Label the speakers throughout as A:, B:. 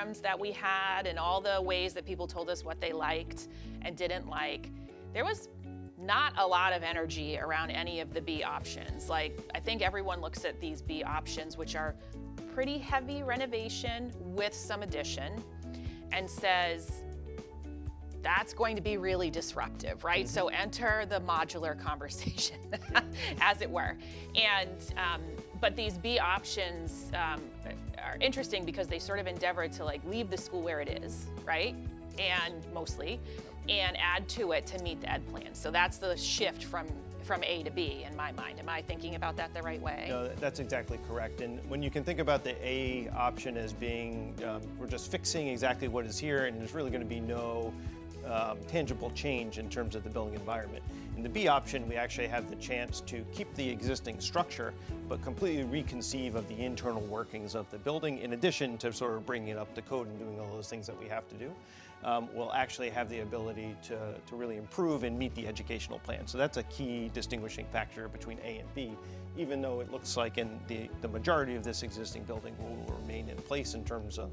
A: forums that we had and all the ways that people told us what they liked and didn't like, there was not a lot of energy around any of the B options. Like, I think everyone looks at these B options, which are pretty heavy renovation with some addition, and says, that's going to be really disruptive, right? So enter the modular conversation, as it were. And, but these B options are interesting because they sort of endeavor to like leave the school where it is, right? And mostly, and add to it to meet the ed plan. So that's the shift from A to B in my mind. Am I thinking about that the right way?
B: No, that's exactly correct. And when you can think about the A option as being, we're just fixing exactly what is here, and there's really going to be no tangible change in terms of the building environment. In the B option, we actually have the chance to keep the existing structure, but completely reconceive of the internal workings of the building, in addition to sort of bringing it up to code and doing all those things that we have to do. We'll actually have the ability to really improve and meet the educational plan. So that's a key distinguishing factor between A and B, even though it looks like in the majority of this existing building will remain in place in terms of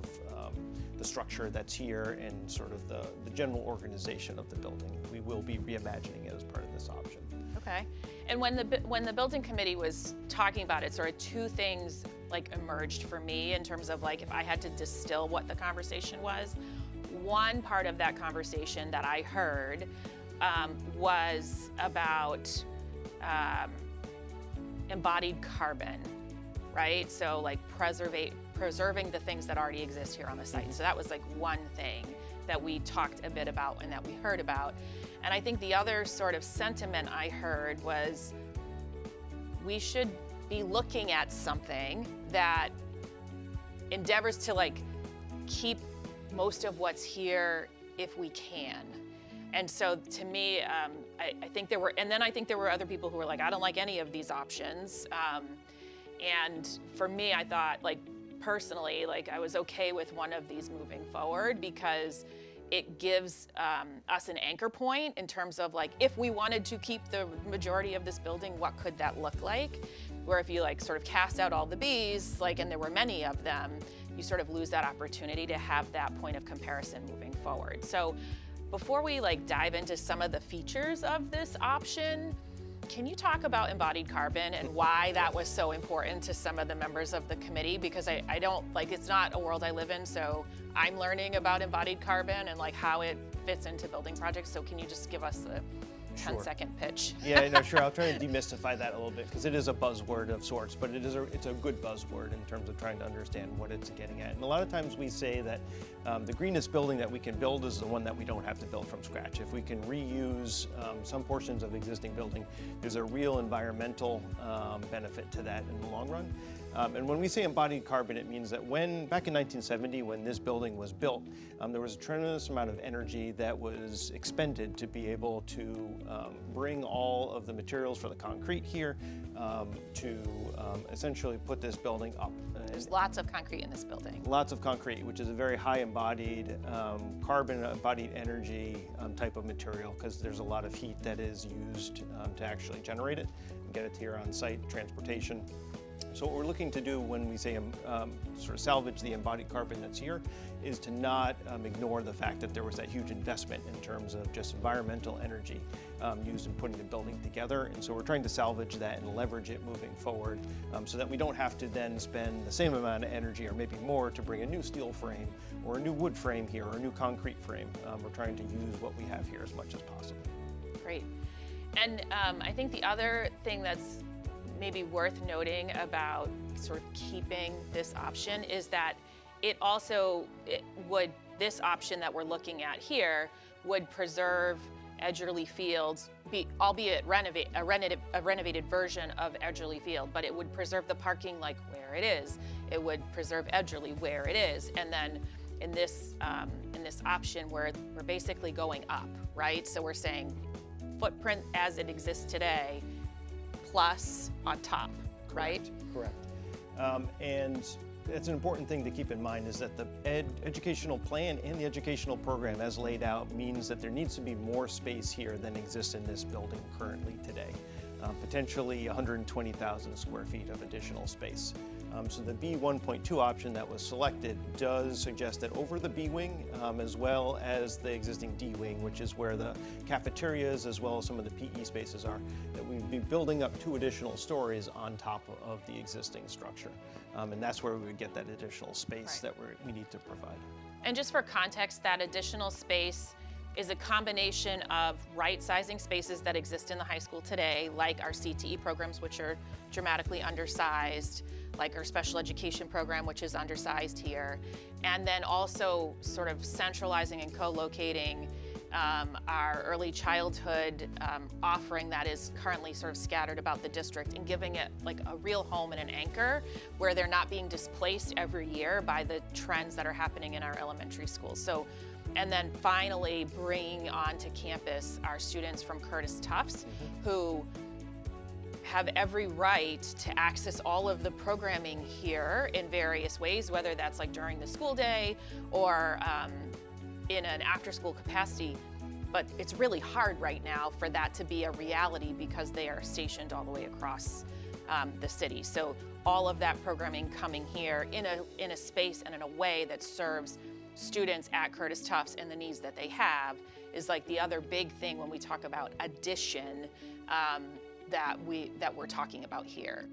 B: the structure that's here and sort of the general organization of the building. We will be reimagining it as part of this option.
A: Okay. And when the building committee was talking about it, sort of two things like emerged for me in terms of like if I had to distill what the conversation was. One part of that conversation that I heard was about embodied carbon, right? So like preserving the things that already exist here on the site. So that was like one thing that we talked a bit about and that we heard about. And I think the other sort of sentiment I heard was we should be looking at something that endeavors to like keep most of what's here if we can. And so to me, I think there were, and then I think there were other people who were like, I don't like any of these options. And for me, I thought like personally, like I was okay with one of these moving forward because it gives us an anchor point in terms of like, if we wanted to keep the majority of this building, what could that look like? Where if you like sort of cast out all the Bs, like, and there were many of them, you sort of lose that opportunity to have that point of comparison moving forward. So before we like dive into some of the features of this option, can you talk about embodied carbon and why that was so important to some of the members of the committee? Because I don't, like, it's not a world I live in, so I'm learning about embodied carbon and like how it fits into building projects. So can you just give us a 10-second pitch?
B: Yeah, no, sure. I'll try to demystify that a little bit because it is a buzzword of sorts, but it's a good buzzword in terms of trying to understand what it's getting at. And a lot of times we say that the greenest building that we can build is the one that we don't have to build from scratch. If we can reuse some portions of existing building, there's a real environmental benefit to that in the long run. And when we say embodied carbon, it means that back in 1970, when this building was built, there was a tremendous amount of energy that was expended to be able to bring all of the materials for the concrete here to essentially put this building up.
A: There's lots of concrete in this building.
B: Lots of concrete, which is a very high embodied, carbon embodied energy type of material because there's a lot of heat that is used to actually generate it and get it to here on site, transportation. So what we're looking to do when we say sort of salvage the embodied carbon that's here is to not ignore the fact that there was that huge investment in terms of just environmental energy used in putting the building together. And so we're trying to salvage that and leverage it moving forward so that we don't have to then spend the same amount of energy or maybe more to bring a new steel frame or a new wood frame here or a new concrete frame. We're trying to use what we have here as much as possible.
A: Great. And I think the other thing that's maybe worth noting about sort of keeping this option is that this option that we're looking at here would preserve Edgerly Fields, albeit a renovated version of Edgerly Field, but it would preserve the parking like where it is. It would preserve Edgerly where it is. And then in this option we're basically going up, right? So we're saying footprint as it exists today, plus on top, right?
B: Correct. And it's an important thing to keep in mind is that the educational plan and the educational program as laid out means that there needs to be more space here than exists in this building currently today. Potentially 120,000 square feet of additional space. So the B1.2 option that was selected does suggest that over the B wing, as well as the existing D wing, which is where the cafeterias as well as some of the PE spaces are, that we'd be building up 2 additional stories on top of the existing structure. And that's where we would get that additional space that we need to provide.
A: And just for context, that additional space is a combination of right-sizing spaces that exist in the high school today, like our CTE programs, which are dramatically undersized, like our special education program, which is undersized here, and then also sort of centralizing and co-locating our early childhood offering that is currently sort of scattered about the district and giving it like a real home and an anchor where they're not being displaced every year by the trends that are happening in our elementary schools. So, and then finally bringing onto campus our students from Curtis Tufts who have every right to access all of the programming here in various ways, whether that's like during the school day or in an after-school capacity. But it's really hard right now for that to be a reality because they are stationed all the way across the city. So all of that programming coming here in a space and in a way that serves students at Curtis Tufts and the needs that they have is like the other big thing when we talk about addition that we're talking about here.